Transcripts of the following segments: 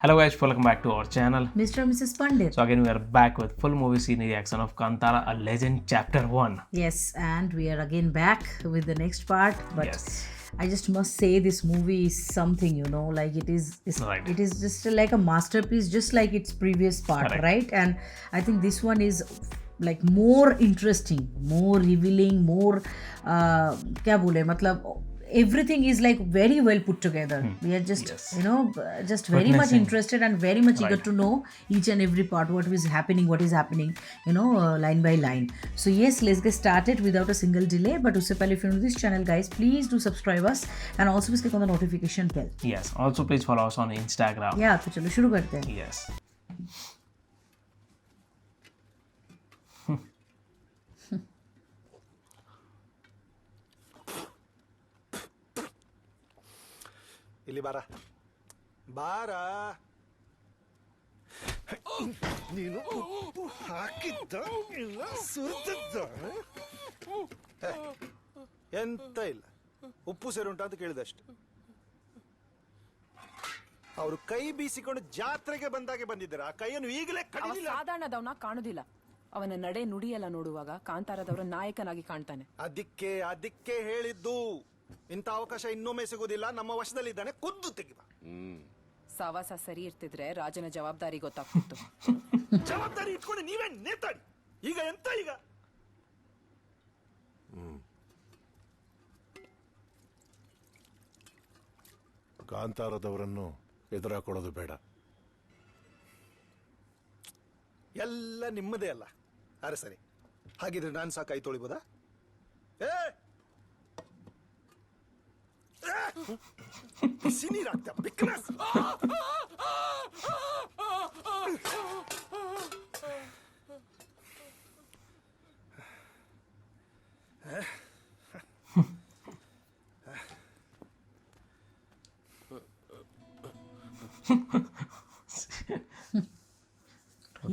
Hello guys, welcome back to our channel. Mr. and Mrs. Pandit. So again we are back with full movie scene reaction of Kantara, a Legend Chapter 1. Yes, and we are again back with the next part. But Yes. I just must say this movie is something, like it is Right. it is just like a masterpiece, just like its previous part, Correct. right? And I think this one is like more interesting, more revealing, more क्या बोले मतलब everything is like very well put together. We are just Yes. just very much Witnessing. interested and very much eager Right. to know each and every part, what is happening, line by line. So yes, let's get started without a single delay. But usse pehle if you're new to this channel, guys, please do subscribe us and also please click on the notification bell. Yes. Also please follow us on Instagram. Yeah, तो चलो शुरू करते हैं. Yes. ಇಲ್ಲಿ ಬಾರ ಬಾರ ನೀನು ಉಪ್ಪು ಹಾಕಿದ್ದ ಇಲ್ಲ ಸುರಿದಿದ್ದ ಎಂತ ಇಲ್ಲ ಉಪ್ಪು ಸೇರುಂಟ ಅಂತ ಕೇಳಿದಷ್ಟೆ ಅವರು ಕೈ ಬೀಸಿಕೊಂಡು ಜಾತ್ರೆಗೆ ಬಂದಾಗೆ ಬಂದಿದ್ದಾರೆ ಆ ಕೈಯನ್ನು ಈಗಲೇ ಅವ ಕಡಿಲಿಲ್ಲ ಸಾಧಾರಣದವನ ಕಾಣುದಿಲ್ಲ. ಅವನ ನಡೆ ನುಡಿಯೆಲ್ಲ ನೋಡುವಾಗ ಕಾಂತಾರದವರ ನಾಯಕನಾಗಿ ಕಾಣ್ತಾನೆ. ಅದಕ್ಕೆ ಹೇಳಿದ್ದು ಇಂಥ ಅವಕಾಶ ಇನ್ನೊಮ್ಮೆ ಸಿಗುವುದಿಲ್ಲ. ನಮ್ಮ ವಶದಲ್ಲಿದ್ದಾನೆ, ಖುದ್ದು ತೆಗಿಬ. ಸವಾಸ ಸರಿ ಇರ್ತಿದ್ರೆ ರಾಜನ ಜವಾಬ್ದಾರಿ ಗೊತ್ತಾಗ್ತಿತ್ತು. ಜವಾಬ್ದಾರಿ ಇಟ್ಕೊಂಡು ನೀವೇ ನೇತಾಡಿ. ಈಗ ಎಂತ ಈಗ ಕಾಂತಾರದವರನ್ನು ಎದುರಾಕೊಳ್ಳೋದು ಬೇಡ. ಎಲ್ಲ ನಿಮ್ಮದೇ ಅಲ್ಲ. ಅರೆ ಸರಿ, ಹಾಗಿದ್ರೆ ನಾನು ಸಹ ಕೈ ತೊಳಿಬೋದಾ? ಬಿಸಿ ನೀರಾಗ್ತಾ ಬಿಕ್ರಸ್.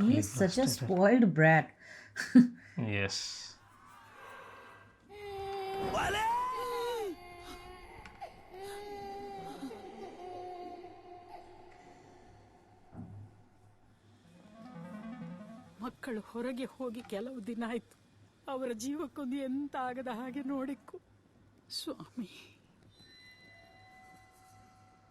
He is such a spoiled brat. Yes. ಮಕ್ಕಳು ಹೊರಗೆ ಹೋಗಿ ಕೆಲವು ದಿನ ಆಯ್ತು. ಅವರ ಜೀವಕ್ಕೊಂದು ಎಂತ ಆಗದ ಹಾಗೆ ನೋಡಿಕ್ಕು ಸ್ವಾಮಿ.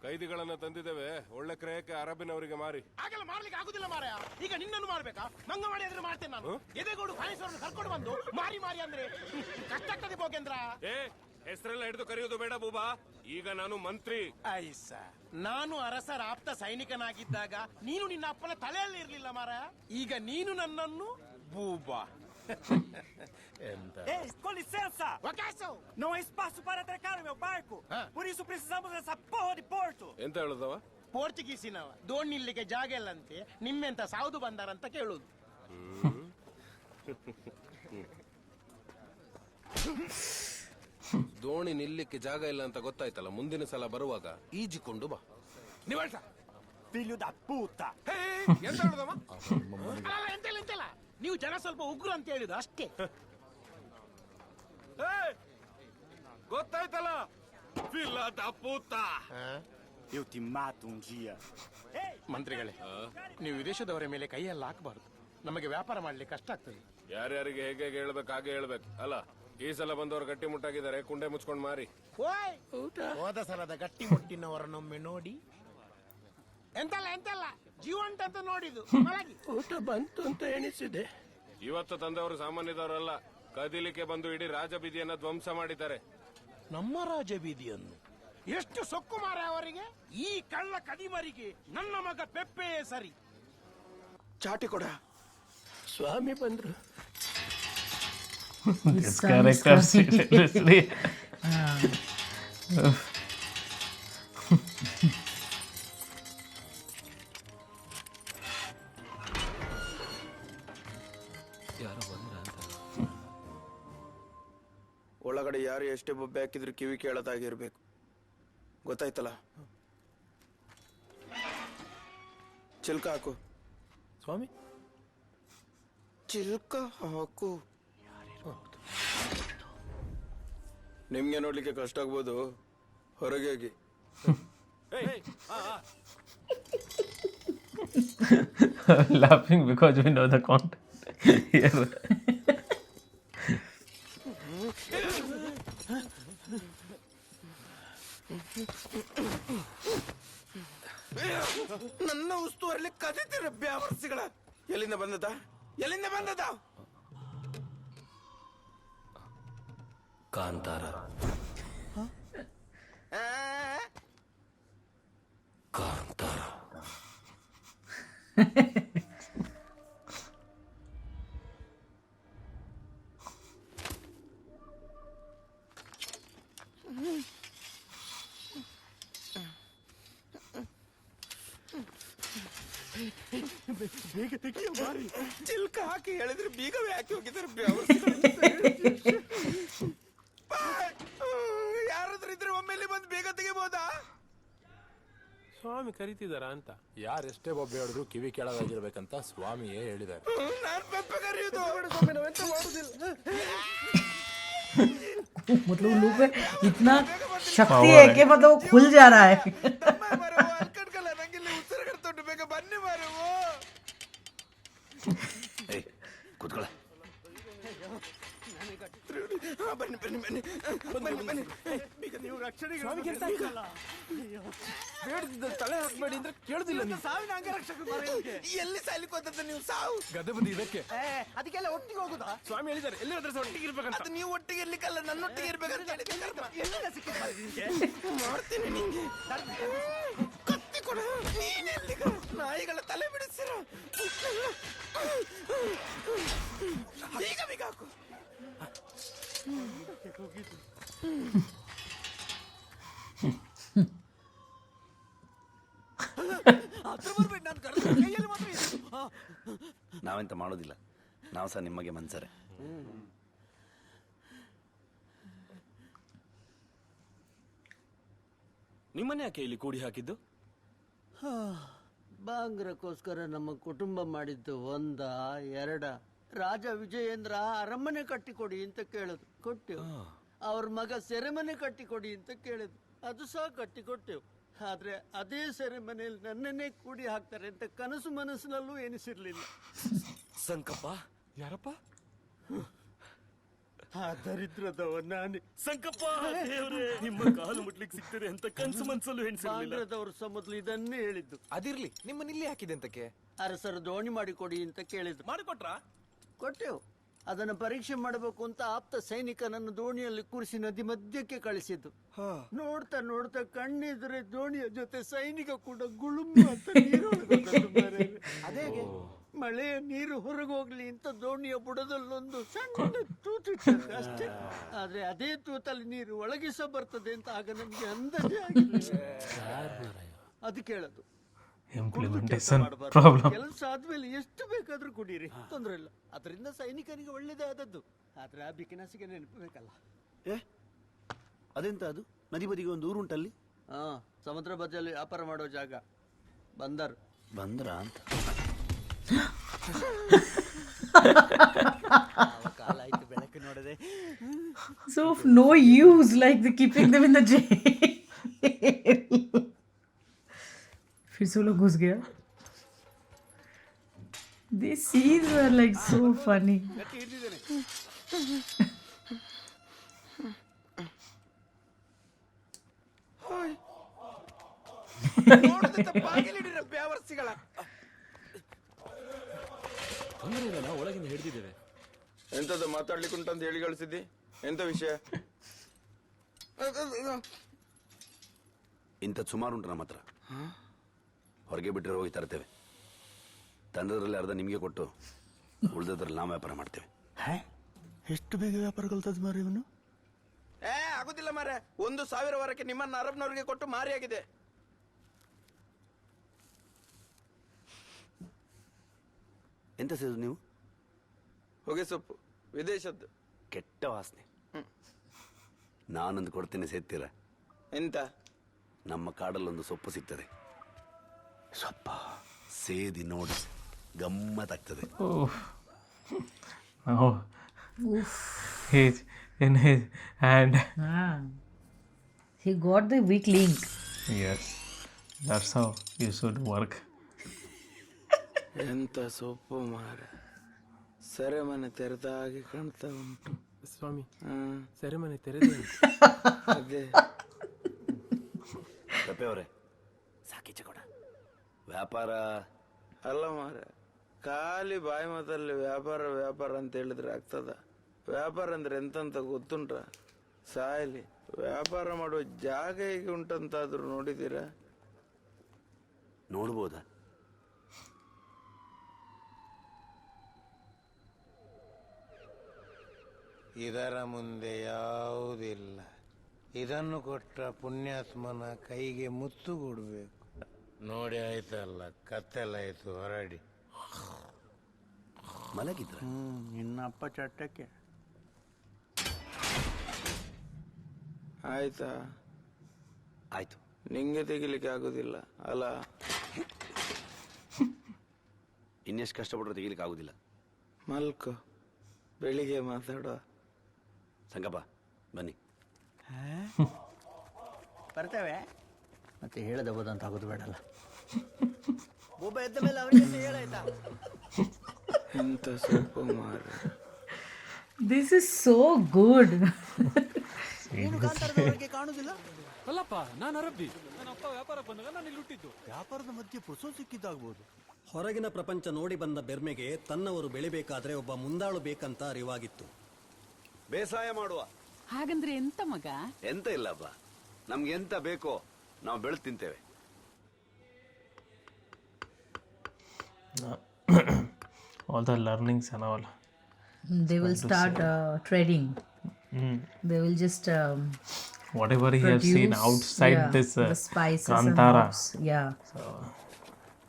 ಕೈದಿಗಳನ್ನ ತಂದಿದ್ದೇವೆ, ಒಳ್ಳೆ ಕ್ರಯಕ್ಕೆ ಅರಬಿನವರಿಗೆ ಮಾರಿ. ಹಾಗೆಲ್ಲ ಮಾಡ್ಲಿಕ್ಕೆ ಆಗುದಿಲ್ಲ ಮಾರಾಯ. ಈಗ ನಿನ್ನನ್ನು ಮಾಡ್ಬೇಕಾ? ಮಂಗ ಮಾಡಿ ಅಂದ್ರೆ ಮಾಡ್ತೇನೆ ನಾನು. ಎದೆಗೋಡು ಫಾಯಿಸೋರನ್ನು ಕರ್ಕೊಂಡು ಬಂದು ಮಾರಿ ಮಾರಿ ಅಂದ್ರೆ ಕಷ್ಟ ಆಗ್ತದೆ ಭೋಗೇಂದ್ರ. ಹೆಸರೆಲ್ಲ ಹಿಡಿದು ಕರೆಯೋದು ಬೇಡ ಬೂಬಾ. ಈಗ ನಾನು ಮಂತ್ರಿ. ಐಸ, ನಾನು ಅರಸರ ಆಪ್ತ ಸೈನಿಕನಾಗಿದ್ದಾಗ ನೀನು ನಿನ್ನ ಅಪ್ಪನ ತಲೆಯಲ್ಲಿ ಇರ್ಲಿಲ್ಲ ಮಾರಾಯ. ಈಗ ನೀನು ನನ್ನನ್ನು Booba. Com licença! ವಕಾಸು. Não há espaço para atracar o meu barco. Por isso precisamos dessa porra de porto. ಎಂತ ಹೇಳುದವ? ಪೋರ್ಚುಗೀಸಿನವ ದೋಣಿ ನಿಲ್ಲಿಗೆ ಜಾಗ ಇಲ್ಲಂತೆ, ನಿಮ್ಮೆಂತ ಸಾವುದು ಬಂದಾರಂತ ಕೇಳುದು. ದೋಣಿ ನಿಲ್ಲಿಕ್ಕೆ ಜಾಗ ಇಲ್ಲ ಅಂತ ಗೊತ್ತಾಯ್ತಲ್ಲ, ಮುಂದಿನ ಸಲ ಬರುವಾಗ ಈಜಿಕೊಂಡು ಬಾ. ನಿವಾಸ Filho da puta! ಎಂತ ಹೇಳುದವ? ಅಲ್ಲ, ಎಂತೆಲ್ಲ ನೀವು ಜನ ಸ್ವಲ್ಪ ಉಗ್ರ ಅಂತ ಹೇಳಿದು ಅಷ್ಟೇ. ಗೊತ್ತಾಯ್ತಲ್ಲ, ಫಿಲ್ಲದ ಪೂತ. Eu te mato um dia. ಮಂತ್ರಿಗಳೇ, ನೀವು ವಿದೇಶದವರ ಮೇಲೆ ಕೈಯೆಲ್ಲ ಹಾಕಬಾರದು. ನಮಗೆ ವ್ಯಾಪಾರ ಮಾಡ್ಲಿಕ್ಕೆ ಕಷ್ಟ ಆಗ್ತದೆ. ಯಾರ್ಯಾರಿಗೆ ಹೇಗೆ ಹೇಳ್ಬೇಕು ಹಾಗೆ ಹೇಳ್ಬೇಕು. ಅಲ್ಲ, ಈ ಸಲ ಬಂದವರು ಗಟ್ಟಿ ಮುಟ್ಟಾಗಿದ್ದಾರೆ, ಕುಂಡೆ ಮುಚ್ಕೊಂಡು ಮಾರಿ. ಹೋದ ಸಲದ ಗಟ್ಟಿ ಮುಟ್ಟಿನವರನ್ನೊಮ್ಮೆ ನೋಡಿ. ಎಂತಲ್ಲ ಜೀವಂತ ಅಂತ ನೋಡಿದು. ಊಟ ಬಂತು ಅಂತ ಎಣಿಸಿದೆ. ಇವತ್ತು ತಂದವರು ಸಾಮಾನ್ಯದವರಲ್ಲ, ಕದಿಲಿಕ್ಕೆ ಬಂದು ಇಡೀ ರಾಜಬೀದಿಯನ್ನ ಧ್ವಂಸ ಮಾಡಿದ್ದಾರೆ. ನಮ್ಮ ರಾಜಬೀದಿಯನ್ನು ಎಷ್ಟು ಸೊಕ್ಕು ಮಾರ ಅವರಿಗೆ. ಈ ಕಳ್ಳ ಕದಿಮರಿಗೆ ನನ್ನ ಮಗ ಪೆಪ್ಪೆಯೇ ಸರಿ. ಚಾಟಿ ಕೊಡ. ಸ್ವಾಮಿ ಬಂದ್ರು. This character seriously. ಒಳಗಡೆ ಯಾರು ಎಷ್ಟೇ ಬೊಬ್ಬೆ ಹಾಕಿದ್ರು ಕಿವಿ ಕೇಳೋದಾಗಿರ್ಬೇಕು. ಗೊತ್ತಾಯ್ತಲ್ಲ? ಚಿಲ್ಕ ಹಾಕು ಸ್ವಾಮಿ. ಚಿಲ್ಕ ಹಾಕು. ನಿಮ್ಗೆ ನೋಡ್ಲಿಕ್ಕೆ ಕಷ್ಟ ಆಗ್ಬೋದು, ಹೊರಗೆ ಹೋಗಿ. laughing because we know the content. Here. ನನ್ನ ಉಸ್ತುವಾರಿಲಿ ಕದೀತಿರ ಬ್ಯಾವರ್ಸಿಗಳ. ಎಲ್ಲಿಂದ ಬಂದದ? ಎಲ್ಲಿಂದ ಬಂದದ? ಕಾಂತಾರ. ಕಾಂತಾರ. ಬೇಗ ತೆಗಿಯೋ ಮಾರಿ. ಚಿಲ್ಕ ಹಾಕಿ ಹೇಳಿದ್ರೆ ಬೀಗವೇ ಹಾಕಿ ಹೋಗಿದ್ದಾರೆ. ಯಾರಾದ್ರೂ ಇದ್ರೆ ಒಮ್ಮೆಲೆ ಬಂದು ಬೇಗ ತೆಗಿಬೋದಾ? ಸ್ವಾಮಿ ಕರಿತಿದಾರ ಅಂತ. ಯಾರೆಷ್ಟೇ ಬೊಬ್ಬೆ ಹೇಳಿದ್ರು ಕಿವಿ ಕೇಳೋದಾಗಿರ್ಬೇಕಂತ ಸ್ವಾಮಿಯೇ ಹೇಳಿದ್ದಾರೆ. ನಾನು ಪೆಪ್ಪೆ ಕರೆಯುವುದು. मतलब उन लोगों पे इतना शक्ति है कि मतलब वो खुल जा रहा है. ಅಲ್ಕಡ್ಕಲ್ಲ ನಂಗಿಲ್ಲಿ ಉಸಿರುಗಡ್ತೊಂಡು ಬೇಗ ಬನ್ನಿ ಮಾರವು. ಕೂತ್ಕೊಳ್ಳ. ಬನ್ನಿ ಬನ್ನಿ ಬನ್ನಿ ಬನ್ನಿ ಬನ್ನಿ. ಈಗ ನೀವು ರಕ್ಷಣೆಗೆ ಬೇಡದಿದ್ದ ತಲೆ ಹಾಕ್ಬೇಡಿ ಅಂದ್ರೆ ಕೇಳುದಿಲ್ಲ. ಸಾವಿನ ಅಂಗರಕ್ಷಕ ಎಲ್ಲಿ ಸಾಯ್ಲಿಕ್ಕೆ ಹೋದದ್ದು ನೀವು? ಸಾವು ಗದೆ ಬಂದು ಇದಕ್ಕೆ ಅದಕ್ಕೆಲ್ಲ ಒಟ್ಟಿಗೆ ಹೋಗುದಾ? ಸ್ವಾಮಿ ಹೇಳಿದ್ದಾರೆ ಎಲ್ಲಿ ಹೋದ್ರೆ ಒಟ್ಟಿಗೆ ಇರ್ಬೇಕಂತ. ಅದು ನೀವು ಒಟ್ಟಿಗೆ ಇರ್ಲಿಕ್ಕಲ್ಲ, ನನ್ನೊಟ್ಟಿಗೆ ಇರ್ಬೇಕಂತ ಹೇಳಿದೆ. ಎಲ್ಲಿಂದ ಸಿಕ್ಕಿಲ್ಲ ನಿನ್ಗೆ? ಮಾಡ್ತೀನಿ ನಿಂಗೆ. ಕತ್ತಿ ಕೊಡ. ನೀನೆಲ್ಲಿಗ ನಾಯಿಗಳ ತಲೆ ಬಿಡಿಸಿರ. ಈಗ ಬೀಗ ಹಾಕು. ನಾವೆಂತ ಮಾಡೋದಿಲ್ಲ, ನಾವು ಸಹ ನಿಮಗೆ ಮನ್ಸರೆ. ನಿಮ್ಮನ್ನೇ ಯಾಕೆ ಇಲ್ಲಿ ಕೂಡಿ ಹಾಕಿದ್ದು? ಬಾಂಗ್ರಕ್ಕೋಸ್ಕರ ನಮ್ಮ ಕುಟುಂಬ ಮಾಡಿದ್ದು ಒಂದ ಎರಡ. ರಾಜ ವಿಜಯೇಂದ್ರ ಅರಮನೆ ಕಟ್ಟಿಕೊಡಿ ಅಂತ ಕೇಳಿದ್ರು, ಕೊಟ್ಟೆವು. ಅವ್ರ ಮಗ ಸೆರೆಮನೆ ಕಟ್ಟಿಕೊಡಿ ಅಂತ ಕೇಳಿದ್ರು, ಅದು ಸಹ ಕಟ್ಟಿಕೊಟ್ಟೆವು. ಆದ್ರೆ ಅದೇ ಸೆರೆಮನೆಯಲ್ಲಿ ನನ್ನನ್ನೇ ಕೂಡಿ ಹಾಕ್ತಾರೆ ಅಂತ ಕನಸು ಮನಸ್ಸಿನಲ್ಲೂ ಎನಿಸಿರ್ಲಿಲ್ಲ. ಸಂಕಪ್ಪ ಯಾರಪ್ಪ? ಆ ದರಿದ್ರದವ ನಾನೇ. ಸಂಕಪ್ಪ ದೇವ್ರೇ, ನಿಮ್ಮ ಕಾಲು ಮುಟ್ಲಿಕ್ಕೆ ಸಿಗ್ತಾರೆ ಅಂತ ಕನಸು ಮನಸ್ಸಲ್ಲೂ ಎನಿಸಿರ್ಲಿಲ್ಲ. ಮೊದಲು ಇದನ್ನೇ ಹೇಳಿದ್ದು. ಅದಿರ್ಲಿ, ನಿಮ್ಮನ್ನಿಲ್ಲಿ ಹಾಕಿದೆ ಅಂತಕ್ಕೆ? ಅರಸರು ದೋಣಿ ಮಾಡಿಕೊಡಿ ಅಂತ ಕೇಳಿದ್ರು, ಮಾಡಿಕೊಟ್ರ? ಕೊಟ್ಟೆವು. ಅದನ್ನ ಪರೀಕ್ಷೆ ಮಾಡಬೇಕು ಅಂತ ಆಪ್ತ ಸೈನಿಕನನ್ನು ದೋಣಿಯಲ್ಲಿ ಕೂರಿಸಿ ನದಿ ಮಧ್ಯಕ್ಕೆ ಕಳಿಸಿದ್ದು. ನೋಡ್ತಾ ನೋಡ್ತಾ ಕಣ್ಣಿದ್ರೆ ದೋಣಿಯ ಜೊತೆ ಸೈನಿಕ ಕೂಡ ಗುಳುಮು ಅಂತ ನೀರು ಅದೇ ಮಳೆಯ ನೀರು ಹೊರಗೋಗ್ಲಿ ಅಂತ ದೋಣಿಯ ಬುಡದಲ್ಲೊಂದು ಸಣ್ಣ ತೂತಿತ್ತು ಅಷ್ಟೇ. ಆದ್ರೆ ಅದೇ ತೂತಲ್ಲಿ ನೀರು ಒಳಗಿಸ ಬರ್ತದೆ ಅಂತ ಆಗ ನಮ್ಗೆ ಅಂದಾಜೆ ಆಗಿಲ್ಲ. ಅದು ಕೇಳದು. Implementation problem. ಕೆಲಸ ಆದ್ಮೇಲೆ ಎಷ್ಟು ಬೇಕಾದ್ರೂ ಕುಡೀರಿ, ತೊಂದ್ರೆ ಇಲ್ಲ. ಅದರಿಂದ ಸೈನಿಕನಿಗೆ ಒಳ್ಳೇದೇ ಆದದ್ದು. ಆದ್ರೆ ಆ ಬಿಕಿನಾಸಿಗೆ ನೆನಪು ಬೇಕಲ್ಲ. ಅದೆಂತ ಅದು? ನದಿ ಬದಿಗೆ ಒಂದು ಊರುಂಟಲ್ಲಿ. ಸಮುದ್ರ ಬದಿಯಲ್ಲಿ ವ್ಯಾಪಾರ ಮಾಡೋ ಜಾಗ ಬಂದರ್. ಬಂದ್ರ ಅಂತ ಕಾಲ ಆಯ್ತು ಬೆಳಕು ನೋಡದೆ. So of no use, like the keeping them in the jail. फिर से वो लोग घुस गया. These scenes were like so funny. ಬ್ಯಾವರ್ಸಿಗಳ ಒಳಗಿಂದ ಹಿಡಿದಿದ್ದೇವೆ. ಎಂತದ್ದು ಮಾತಾಡ್ಲಿಕ್ಕೆ ಉಂಟಂತ ಹೇಳಿ ಕಳಿಸಿದ್ದಿ? ಎಂತ ವಿಷಯ? ಇಂಥದ್ದು ಸುಮಾರು ಉಂಟು ನಮ್ಮ ಹತ್ರ. ಹೊರಗೆ ಬಿಟ್ಟರೆ ಹೋಗಿ ತರ್ತೇವೆ. ತಂದದ್ರಲ್ಲಿ ಅರ್ಧ ನಿಮಗೆ ಕೊಟ್ಟು ಉಳಿದದ್ರಲ್ಲಿ ನಾವು ವ್ಯಾಪಾರ ಮಾಡ್ತೇವೆ. ಎಷ್ಟು ಬೇಗ ವ್ಯಾಪಾರ ಕಲ್ತದ್ ಮಾರಿ ಇವನು. ಆಗುದಿಲ್ಲ ಮಾರೆ. 1,000 ವರಕ್ಕೆ ನಿಮ್ಮನ್ನ ಅರಬ್ನವರಿಗೆ ಕೊಟ್ಟು ಮಾರಿಯಾಗಿದೆ. ಎಂತ ಸೇದು ನೀವು? ಹೊಗೆ ಸೊಪ್ಪು, ವಿದೇಶದ್ದು. ಕೆಟ್ಟ ವಾಸನೆ. ನಾನೊಂದು ಕೊಡ್ತೇನೆ, ಸೇರ್ತೀರ? ಎಂತ? ನಮ್ಮ ಕಾಡಲ್ಲೊಂದು ಸೊಪ್ಪು ಸಿಗ್ತದೆ. ಸೊಪ್ಪ ಸೇದಿ ನೋಡಿ ಗಮ್ಮತ್ತಾಗ್ತದೆ. Oh, he's in his hand. He got the weak link. Yes, that's how you should work. ಎಂತ ಸೊಪ್ಪು ಮಾರ, ಸೆರೆಮನೆ ತೆರೆದ ಹಾಗೆ ಕಾಣ್ತಾ ಉಂಟು ಸ್ವಾಮಿ. ಹ್ಮ್. ಸೆರೆಮನೆ ತೆರೆದ ಅದೇ ಕಪ್ಪೆ ಅವರೇ ಸಾಕೀಚೆ ಕೊಡ. ವ್ಯಾಪಾರ ಅಲ್ಲ ಮಾರ, ಖಾಲಿ ಬಾಯಿ ಮಾತಲ್ಲಿ ವ್ಯಾಪಾರ ವ್ಯಾಪಾರ ಅಂತ ಹೇಳಿದ್ರೆ ಆಗ್ತದ? ವ್ಯಾಪಾರ ಅಂದ್ರೆ ಎಂತಂತ ಗೊತ್ತುಂಟ? ಸಾಯಲಿ, ವ್ಯಾಪಾರ ಮಾಡುವ ಜಾಗ ಹೇಗೆ ಉಂಟಂತಾದ್ರೂ ನೋಡಿದ್ದೀರಾ? ನೋಡ್ಬೋದಾ? ಇದರ ಮುಂದೆ ಯಾವುದಿಲ್ಲ. ಇದನ್ನು ಕೊಟ್ಟ ಪುಣ್ಯಾತ್ಮನ ಕೈಗೆ ಮುತ್ತು ಕೊಡಬೇಕು. ನೋಡಿ ಆಯ್ತಲ್ಲ, ಕತ್ತೆಲಾಯ್ತು, ಹೊರಡಿ. ಮಲಗಿದ್ರ? ನಿನ್ನಪ್ಪ ಚಟ್ಟಕ್ಕೆ ಆಯ್ತಾ? ಆಯ್ತು. ನಿಂಗೆ ತೆಗಿಲಿಕ್ಕೆ ಆಗುದಿಲ್ಲ ಅಲ್ಲ? ಇನ್ನೆಷ್ಟು ಕಷ್ಟಪಟ್ಟರು ತೆಗಿಲಿಕ್ಕೆ ಆಗುದಿಲ್ಲ. ಮಲ್ಕೋ, ಬೆಳಿಗ್ಗೆ ಮಾತಾಡುವ. ಸಂಗಪ್ಪ ಬನ್ನಿ. ಬರ್ತೇವೆ. ಮತ್ತೆ ಹೇಳದ ಹೋದಂತ ಆಗೋದು ಬೇಡಲ್ಲ. ಒಬ್ಬ ಎದ್ದ ಮೇಲೆ ಅವನಿಗೆ ಹೇಳಾಯ್ತಾ? ಎಂತ ಸೊಪ್ಪು ಮಾರ. This is so good. ಏನು ಕಾಂತಾರದವರಿಗೆ ಕಾಣುದಿಲ್ಲ? ಅಲ್ಲಪ್ಪ, ನಾನು ಅರಬ್ಬಿ. ನನ್ನ ಅಪ್ಪ ವ್ಯಾಪಾರ ಬಂದಾಗ ನಾನು ಇಲ್ಲಿ ಹುಟ್ಟಿದ್ದು. ವ್ಯಾಪಾರದ ಮಧ್ಯೆ ಪುರುಷ ಸಿಕ್ಕಿದ್ದಾಗ್ಬೋದು. ಹೊರಗಿನ ಪ್ರಪಂಚ ನೋಡಿ ಬಂದ ಬೆರ್ಮೆಗೆ ತನ್ನವರು ಬೆಳಿಬೇಕಾದ್ರೆ ಒಬ್ಬ ಮುಂದಾಳು ಬೇಕಂತ ಅರಿವಾಗಿತ್ತು. ಬೇಸಾಯ ಮಾಡುವ. ಹಾಗಂದ್ರೆ ಎಂತ ಮಗ? ಎಂತ ಇಲ್ಲಪ್ಪ, ನಮ್ಗೆ ಎಂತ ಬೇಕೋ ನಾವು ಬೆಳೆದು ತಿಂತೇವೆ. All the learnings and all. They will start trading. They will just Whatever he has seen outside this the spices Kantara. and herbs. Yeah. So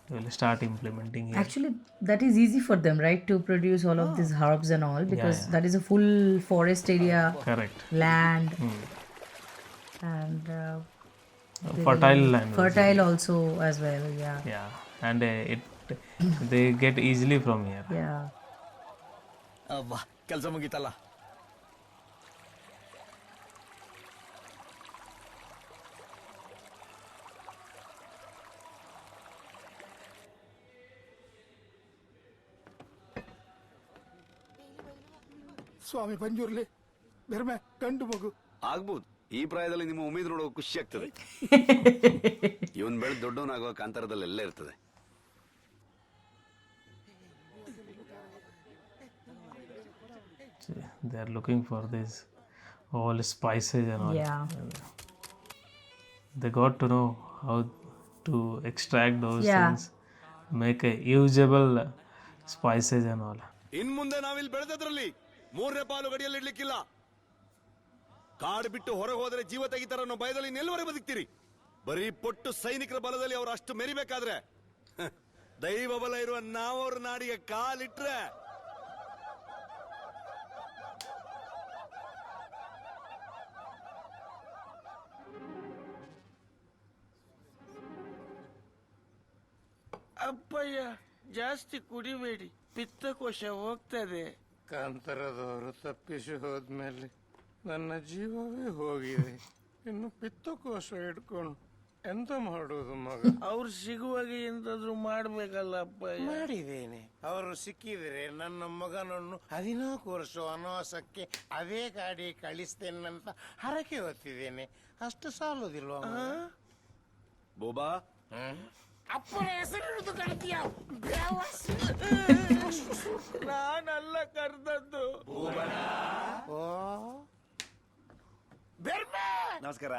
they will start implementing here. Actually, that is easy for them, right? To produce all of these herbs and all, because yeah. that is a full forest area. Correct. Land. And Fertile land. fertile also as well. Yeah. Yeah. And they get easily from here. Yeah. ಅವ್ವ, ಕೆಲಸ ಮುಗೀತಲ್ಲ. ಸ್ವಾಮಿ ಪಂಜುರ್ಲಿ, ಬೆರ್ಮೆ ಗಂಡು ಮಗು ಆಗ್ಬೋದು. ಈ ಪ್ರಾಯದಲ್ಲಿ ನಿಮ್ಮ ಉಮೇದು ನೋಡುವ ಖುಷಿ ಆಗ್ತದೆ. ಇವನ್ ಬೆಳೆದು ದೊಡ್ಡವನಾಗುವ ಕಾಂತಾರದಲ್ಲಿ ಎಲ್ಲ ಇರ್ತದೆ. They are looking for this all spices and all. Yeah. They got to know how to extract those Yeah. things, make a usable spices and all. ಇನ್ ಮುಂದೆ ನಾವಿಲ್ಲಿ ಬೆಳೆದದ್ರಲ್ಲಿ 3ನೇ ಪಾಲು ಗಡಿಯಲ್ಲಿ ಇಡ್ಲಿಕ್ಕಿಲ್ಲ. ಕಾಡು ಬಿಟ್ಟು ಹೊರಗೆ ಹೋದ್ರೆ ಜೀವ ತೆಗಿತಾರ ಅನ್ನೋ ಭಯದಲ್ಲಿ ನೆಲ್ಲವರೆಗೆ ಬದುಕ್ತೀರಿ. ಬರೀ ಪೊಟ್ಟು ಸೈನಿಕರ ಬಲದಲ್ಲಿ ಅವ್ರು ಅಷ್ಟು ಮೆರಿಬೇಕಾದ್ರೆ ದೈವ ಬಲ ಇರುವ ನಾವವ್ರ ನಾಡಿಗೆ ಕಾಲಿಟ್ರೆ ಅಪ್ಪಯ್ಯ, ಜಾಸ್ತಿ ಕುಡಿಬೇಡಿ, ಪಿತ್ತಕೋಶ ಹೋಗ್ತದೆ. ಕಾಂತರದವರು ತಪ್ಪಿಸಿ ಹೋದ್ಮೇಲೆ ನನ್ನ ಜೀವವೇ ಹೋಗಿದೆ. ಇನ್ನು ಪಿತ್ತಕೋಶ ಇಟ್ಕೊಂಡು ಎಂತ ಮಾಡುವುದು ಮಗ? ಅವ್ರು ಸಿಗುವಾಗ ಎಂತಾದ್ರೂ ಮಾಡ್ಬೇಕಲ್ಲ ಅಪ್ಪಯ್ಯ. ಮಾಡಿದ್ದೇನೆ. ಅವರು ಸಿಕ್ಕಿದ್ರೆ ನನ್ನ ಮಗನನ್ನು 14 ವರ್ಷ ವನವಾಸಕ್ಕೆ ಅದೇ ಗಾಡಿ ಕಳಿಸ್ತೇನಂತ ಹರಕೆ ಹೊತ್ತಿದ್ದೇನೆ. ಅಷ್ಟು ಸಾಲುದಿಲ್ವ ಬೋಬಾ? ಅಪ್ಪನ ಹೆಸರಿಡುದು ಕರ್ತೀಯ? ನಾನಲ್ಲ ಕರ್ದದ್ದು. ನಮಸ್ಕಾರ.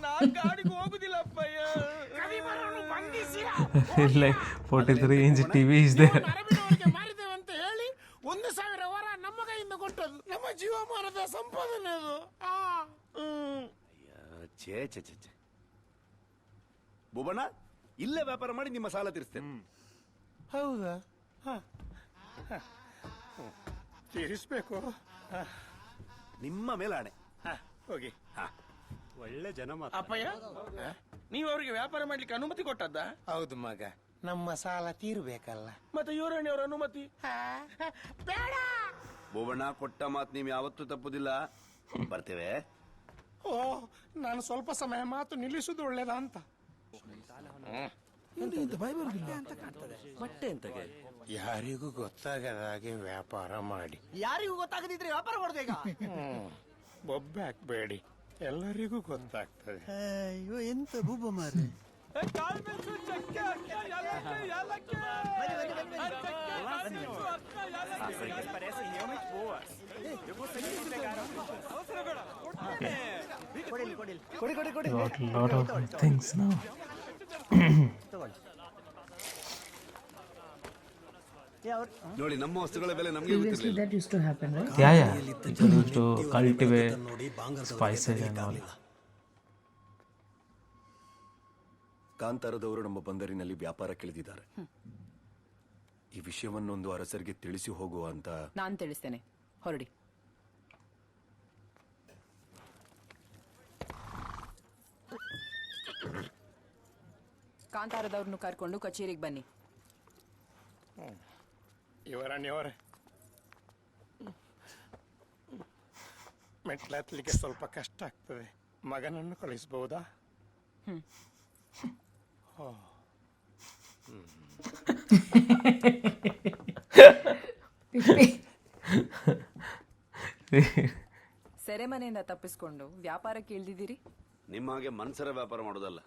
ನಾನ್ ಗಾಡಿಗೆ ಹೋಗುದಿಲ್ಲ ಅಪ್ಪಯ್ಯ. Like 43-inch TV is there. ಅರಬಿನವರಿಗೆ ಮಾರಿದ್ದೇವೆ ಅಂತ ಹೇಳಿ 1,000 ವರ ನಮ್ಮ ಕೈಯಿಂದ ಕೊಟ್ಟದ್ದು. ನಮ್ಮ ಜೀವಮಾನದ ಸಂಪಾದನೆ ಅದು. ಛೇ ಛೇ ಛೇ ಛೇ. ಬೋಬಣ್ಣ, ಇಲ್ಲೇ ವ್ಯಾಪಾರ ಮಾಡಿ ನಿಮ್ಮ ಸಾಲ ತೀರಿಸ್ತೇನೆ. ಹೌದಾ? ತೀರಿಸ್ಬೇಕು. ನಿಮ್ಮ ಮೇಲಾಣೆ. ಹೋಗಿ. ಒಳ್ಳೆ ಜನ ಅಪ್ಪಯ್ಯ, ನೀವು ಅವರಿಗೆ ವ್ಯಾಪಾರ ಮಾಡ್ಲಿಕ್ಕೆ ಅನುಮತಿ ಕೊಟ್ಟದ್ದ? ಹೌದು ಮಗ, ನಮ್ಮ ಸಾಲ ತೀರ್ಬೇಕಲ್ಲ. ಮತ್ತೆ ಇವರಣ್ಣಿಯವರ ಅನುಮತಿ ಬೇಡ. ಬೋಬಣ್ಣ, ಕೊಟ್ಟ ಮಾತು ನೀವು ಯಾವತ್ತೂ ತಪ್ಪುದಿಲ್ಲ. ಬರ್ತೇವೆ. ಓ, ನಾನು ಸ್ವಲ್ಪ ಸಮಯ ಮಾತು ನಿಲ್ಲಿಸುದು ಒಳ್ಳೇದಾ ಅಂತ. ಬಟ್ಟೆ ಎಂತಗೆ ಯಾರಿಗೂ ಗೊತ್ತಾಗದ ಹಾಗೆ ವ್ಯಾಪಾರ ಮಾಡಿ. ಯಾರಿಗೂ ಗೊತ್ತಾಗದಿದ್ರೆ ವ್ಯಾಪಾರ ಮಾಡೋದು ಈಗ. ಬೊಬ್ಬೆ ಹಾಕ್ಬೇಡಿ, ಎಲ್ಲರಿಗೂ ಗೊತ್ತಾಗ್ತದೆ. ಅಯ್ಯೋ ಎಂತ ಬೂಬ ಮಾರೆ. Got a lot of things now. ನೋಡಿ, ನಮ್ಮ ವಸ್ತುಗಳ ಬೆಲೆ ನಮಗೆ Previously that used to happen, right? Yeah. People used to cultivate spices and all. ಕಾಂತಾರದವರು ನಮ್ಮ ಬಂದರಿನಲ್ಲಿ ವ್ಯಾಪಾರಕ್ಕಿಳಿದಿದ್ದಾರೆ. ಈ ವಿಷಯವನ್ನೊಂದು ಅರಸರಿಗೆ ತಿಳಿಸಿ ಹೋಗುವ ಅಂತ. ನಾನ್ ತಿಳಿಸ್ತೇನೆ, ಹೊರಡಿ. ಕಾಂತಾರದವ್ರನ್ನು ಕರ್ಕೊಂಡು ಕಚೇರಿಗೆ ಬನ್ನಿ. ಇವರೇ ಮೆಟ್ಲತ್ಲಿಕ್ಕೆ ಸ್ವಲ್ಪ ಕಷ್ಟ ಆಗ್ತದೆ. ಮಗನನ್ನು ಕಳಿಸಬಹುದಾ? ಸೆರೆಮನೆಯಿಂದ ತಪ್ಪಿಸ್ಕೊಂಡು ವ್ಯಾಪಾರಕ್ಕೆ ಇಳ್ದಿದ್ದೀರಿ. ನಿಮ್ಮ ಹಾಗೆ ಮನ್ಸರ ವ್ಯಾಪಾರ ಮಾಡೋದಲ್ಲ.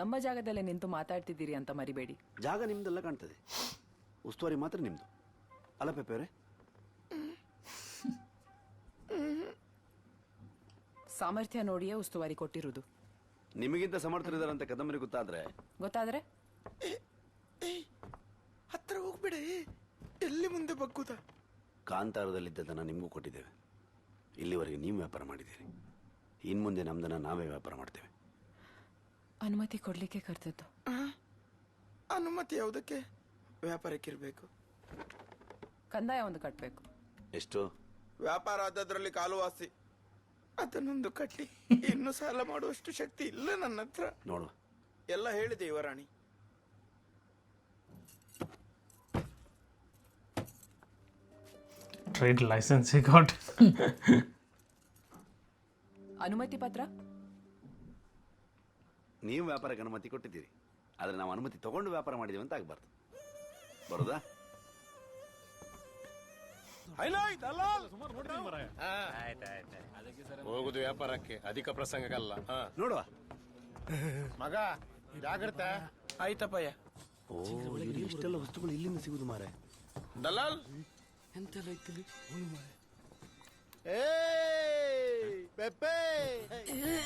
ನಮ್ಮ ಜಾಗದಲ್ಲೇ ನಿಂತು ಮಾತಾಡ್ತಿದ್ದೀರಿ ಅಂತ ಮರಿಬೇಡಿ. ಜಾಗ ನಿಮ್ದೆಲ್ಲ ಕಾಣ್ತದೆ, ಉಸ್ತುವಾರಿ ಮಾತ್ರ ನಿಮ್ದು ಅಲ್ಲ ಪೆಪ್ಪೆಯವರೇ? ಸಾಮರ್ಥ್ಯ ನೋಡಿಯೇ ಉಸ್ತುವಾರಿ ಕೊಟ್ಟಿರುವುದು. ನಿಮಗಿಂತ ಸಮರ್ಥರಿದ್ದಾರಂತ ಕದಂಬರಿ ಗೊತ್ತಾದ್ರೆ ಹತ್ರ ಹೋಗ್ಬಿಡಿ, ಎಲ್ಲಿ ಮುಂದೆ ಬಗ್ಗುದ. ಕಾಂತಾರದಲ್ಲಿದ್ದದನ್ನ ನಿಮಗೂ ಕೊಟ್ಟಿದ್ದೇವೆ. ಇಲ್ಲಿವರೆಗೆ ನೀವು ವ್ಯಾಪಾರ ಮಾಡಿದ್ದೀರಿ, ಇನ್ ಮುಂದೆ ನಮ್ದನ್ನ ನಾವೇ ವ್ಯಾಪಾರ ಮಾಡ್ತೇವೆ. ಅನುಮತಿ ಕೊಡ್ಲಿಕ್ಕೆ ಕರ್ತದ್ದು. ಅನುಮತಿ ಯಾವುದಕ್ಕೆ? ವ್ಯಾಪಾರಕ್ಕಿರ್ಬೇಕು. ಕಂದಾಯ ಒಂದು ಕಟ್ಟಬೇಕು. ಎಷ್ಟು? ವ್ಯಾಪಾರ ಆದದ್ರಲ್ಲಿ ಕಾಲುವಾಸಿ, ಅದನ್ನೊಂದು ಕಟ್ಟಿ ಇನ್ನು ಸಾಲ ಮಾಡುವಷ್ಟು ಶಕ್ತಿ ಇಲ್ಲ ನನ್ನ ಹತ್ರ. ನೋಡು, ಎಲ್ಲ ಹೇಳಿದೆ ಯುವರಾಣಿ. Trade license he got. ಅನುಮತಿ ಪತ್ರ? ನೀವು ವ್ಯಾಪಾರಕ್ಕೆ ಅನುಮತಿ ಕೊಟ್ಟಿದ್ದೀರಿ, ಆದ್ರೆ ನಾವು ಅನುಮತಿ ತಗೊಂಡು ವ್ಯಾಪಾರ ಮಾಡಿದೀವಿ ಅಂತ ಆಗ್ಬಾರ್ದು. ಬರೋದಾ? ಹೋಗುದು ವ್ಯಾಪಾರಕ್ಕೆ, ಅಧಿಕ ಪ್ರಸಂಗಕ್ಕಲ್ಲ. ನೋಡುವ ಮಗ, ಜಾಗ್ರತೆ. ಆಯ್ತಪ್ಪಯ್ಯ. ಇಷ್ಟೆಲ್ಲ ವಸ್ತುಗಳು ಇಲ್ಲಿಂದ ಸಿಗುದು ಮಾರೆ. ದಲಾಲ್ ಎಂತೆಲ್ಲ ಇತ್ತಿಲ್ಲಿ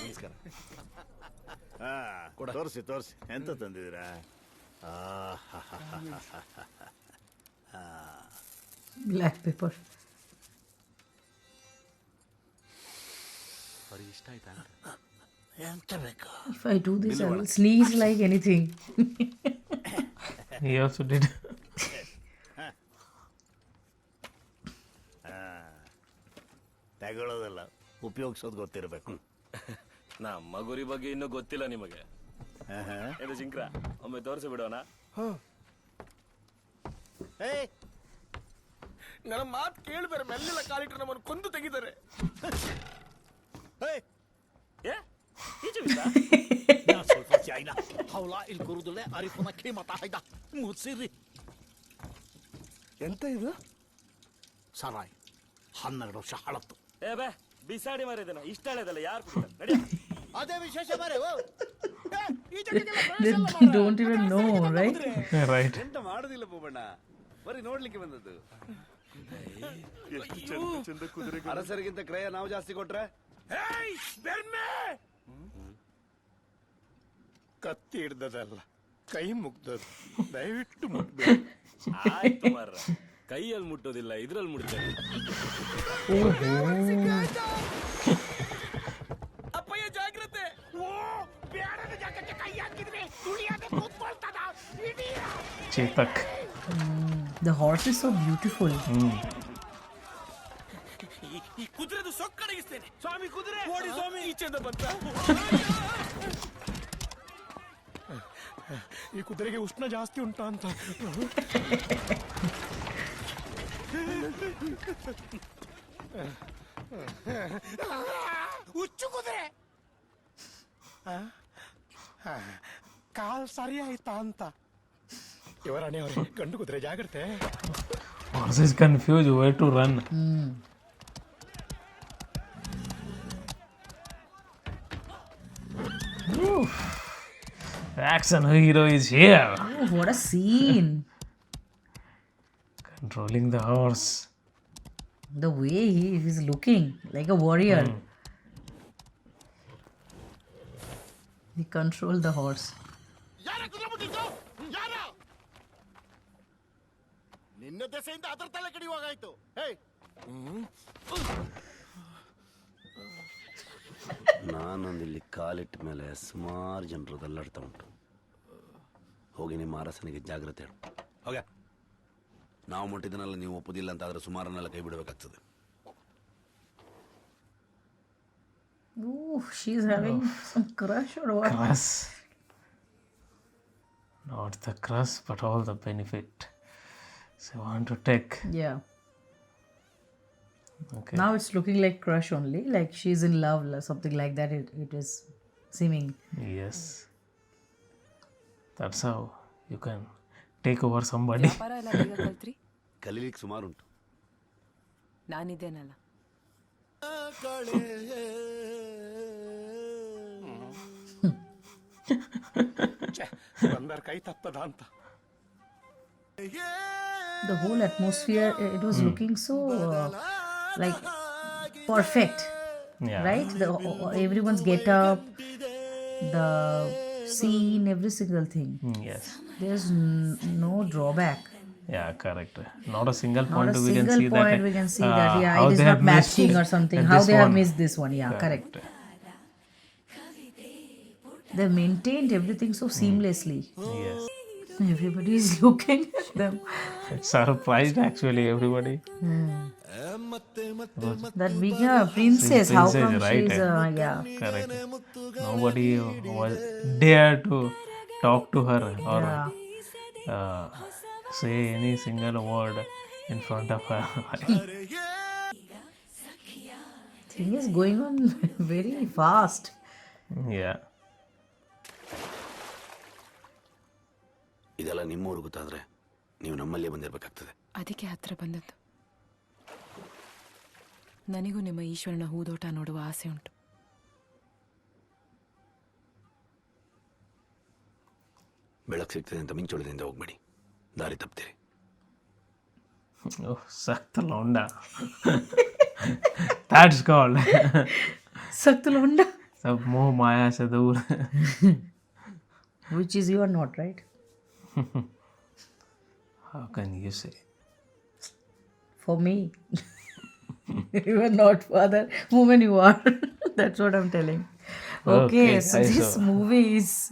ನಮಸ್ಕಾರ. ತೋರಿಸಿ ಎಂತ ತಂದಿದ್ದೀರಾ? Black pepper. ಅವ್ರಿಗೆ ಇಷ್ಟ ಆಯ್ತಾ? ಎಂತ ಬೇಕು? If I do this, I will sneeze like anything. He also did. ತಗೊಳ್ಳೋದಲ್ಲ, ಉಪಯೋಗಿಸೋದು ಗೊತ್ತಿರಬೇಕು. ನಮ್ಮ ಗುರಿ ಬಗ್ಗೆ ಇನ್ನೂ ಗೊತ್ತಿಲ್ಲ ನಿಮಗೆ. ಇದು ಜಿಂಕ್ರ, ಒಮ್ಮೆ ತೋರಿಸಿ ಬಿಡೋಣ. ನನ್ನ ಮಾತು ಕೇಳಿದರೆ ಮೆಲ್ಲಿನ ಕಾಲಿಟ್ರೆ ನಮ್ಮನ್ನು ಕೊಂದು ತೆಗಿತಾರೆ. ಎಂತ ಇದು? ಸರಾಯ್ 12 ವರ್ಷ ಹಳತ್ತು. ಬಿಸಾಡಿ ಮಾರಿದನ, ಇಷ್ಟ ಹಳೆದಲ್ಲ, ಯಾರು ಕುಡಿತಾರೆ? ಅದೇ ವಿಶೇಷ ಮಾರೆ. They don't even know, right? Right. ಎಂತ ಮಾಡುದಿಲ್ಲ ಪೂಬಣ್ಣ, ಬರೀ ನೋಡ್ಲಿಕ್ಕೆ ಬಂದದ್ದು. ಅರಸರಿಗಿಂತ ಕ್ರಯ ನಾವು ಜಾಸ್ತಿ ಕೊಟ್ರೆ ಕತ್ತಿ ಹಿಡ್ದದಲ್ಲ, ಕೈ ಮುಗ್ದದ್ದು. ದಯವಿಟ್ಟು ಮುಟ್ಬೇಡಿ. ಆಯ್ತು ಮಾರ್ರ, ಕೈಯಲ್ಲಿ ಮುಟ್ಟೋದಿಲ್ಲ, ಇದ್ರಲ್ಲಿ ಮುಡ್ತೇನೆ. ಅಪ್ಪಯ್ಯ ಜಾಗ್ರತೆ. ಬೇಡದ ಜಾಗಕ್ಕೆ ಕೈ ಹಾಕಿದ್ರೆ ತುಳಿಯದೆ ಕೂತ್ಕೊಳ್ತದ. Chetak. The horse is so beautiful. ಈ ಕುದುರೆದು ಸೊಕ್ಕಡಗಿಸ್ತೇನೆ. ಸ್ವಾಮಿ ಕುದುರೆ ಓಡಿ ಸ್ವಾಮಿ. ಈಚೆಂದ ಬಂತ. ಈ ಕುದುರೆಗೆ ಉಷ್ಣ ಜಾಸ್ತಿ ಉಂಟಾ ಅಂತ. ಹುಚ್ಚು ಕುದುರೆ. ಕಾಲ್ ಸರಿ ಆಯ್ತಾ ಅಂತ. ಇವರಾಣೆ ಅವರೇ ಗಂಡು ಕುದುರೆ ಜಾಗ್ರತೆ. Horse is confused where to run. Oof. Action hero is here. Oh, what a scene. Controlling the horse. The way he is looking like a warrior. He controlled the horse. ನಿನ್ನ ದೆಸೆಯಿಂದ ಅದರ ತಲೆ ಕಡಿಯುವಾಗಾಯ್ತು. ನಾನೊಂದಿಲ್ಲಿ ಕಾಲಿಟ್ಟ ಮೇಲೆ ಸುಮಾರು ಜನರು ದಲ್ಲಾಡ್ತಾ ಉಂಟು. ಹೋಗಿ ನಿಮ್ಮ ಅರಸನಿಗೆ ಜಾಗ್ರತೆ ಹೇಳು. ಹೋಗ. ನಾವು ಮುಟ್ಟಿದನೆಲ್ಲ ನೀವು ಒಪ್ಪುದಿಲ್ಲ ಅಂತ ಆದ್ರೆ ಸುಮಾರನ್ನೆಲ್ಲ ಕೈ ಬಿಡಬೇಕಾಗ್ತದೆ. Ooh, she's having some crush or what? Crush. Not the crush, but all the benefit. So I want to take. Yeah. Okay. Now it's looking like crush only, like she's in love or something like that. It is seeming. Yes. That's how you can take over somebody. ವ್ಯಾಪಾರ ಎಲ್ಲ ಈಗ ಕಲ್ತ್ರಿ? ಕಲೀಲಿಕ್ಕೆ ಸುಮಾರು ಉಂಟು. ನಾನಿದ್ದೇನಲ್ಲ. ಬಂದರ್ ಕೈ ತಪ್ಪದ ಅಂತ. The whole atmosphere, it was looking so like perfect. Yeah. Right? Everyone's get up, the scene, every single thing. Yes. There's no drawback. Yeah, correct. Not a single Not point a we can single see point that. we can see that. Yeah, how it is they not have missed matching or something. How this they have one. missed this one. Yeah, correct. They've maintained everything so seamlessly. Yes. Everybody is looking at them. Surprised actually everybody. That big princess, how come right? she's yeah. Correct. Nobody was dare to talk to her or say any single word in front of her. Thing is going on very fast. Yeah. ಇದೆಲ್ಲ ನಿಮ್ಮೂರು ಗೊತ್ತಾದ್ರೆ ನೀವು ನಮ್ಮಲ್ಲೇ ಬಂದಿರಬೇಕಾಗ್ತದೆ. ಅದಕ್ಕೆ ಹತ್ರ ಬಂದದ್ದು. ನನಗೂ ನಿಮ್ಮ ಈಶ್ವರನ ಹೂದೋಟ ನೋಡುವ ಆಸೆ ಉಂಟು. ಬೆಳಕು ಸಿಗ್ತದೆ ಅಂತ ಮಿಂಚೊಳದಿಂದ ಹೋಗ್ಬೇಡಿ, ದಾರಿ ತಪ್ತೀರಿ. Oh, Sakta Londa. That's called. Sakta Londa. Sab moh maya se dur. Which is you are not, right? How can you say? For me. You are not for the woman you are. That's what I'm telling. Okay, so this movie is,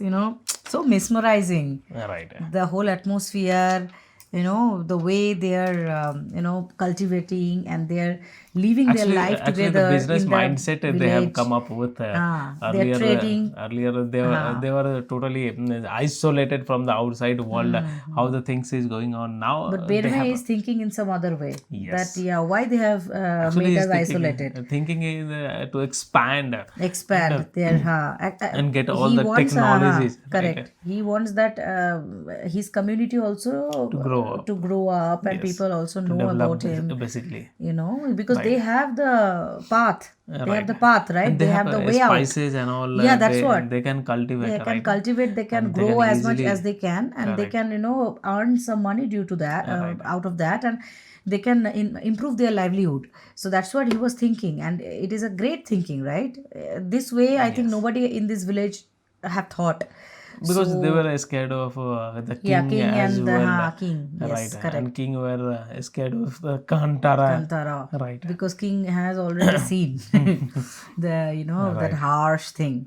so mesmerizing. Right. The whole atmosphere, the way they are, cultivating and they are living their life together. The business in mindset the they have village. come up with. They are trading. Earlier they were totally isolated from the outside world. How the things is going on now. But Berme is thinking in some other way. Yes. That why they have made us isolated. Thinking is to expand. Their and get all the technologies. Correct. Right. He wants that his community also to grow up and Yes. people also To know develop about him. Basically. Because they have the path. They Right. have the path, right? And They have the way out. Spices and all. Yeah, that's what. They can cultivate. They can right? cultivate, they can And they grow can as much easily- as they can, and they Correct. can, earn some money due to that, out of that, and they can improve their livelihood. So that's what he was thinking, and it is a great thinking, right? This way, I think nobody in this village have thought. Because So- they were scared of the king, king as and the well. king. Yes, Right. correct. And king were scared of the Kantara. Right. Because king has already seen the that harsh thing.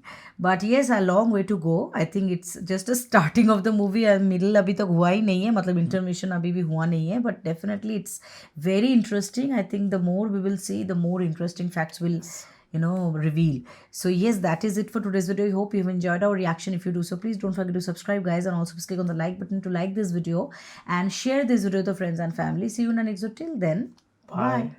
But yes, a long way to go. I think it's just a starting of the movie and middle अभी तक हुआ ही नहीं है, मतलब intermission अभी भी हुआ नहीं है, but definitely it's very interesting. I think the more we will see, the more interesting facts will reveal. So yes, that is it for today's video. I hope you've enjoyed our reaction. If you do so, please don't forget to subscribe, guys, and also click on the like button to like this video and share this video with your friends and family. See you in the next video. Till then, bye.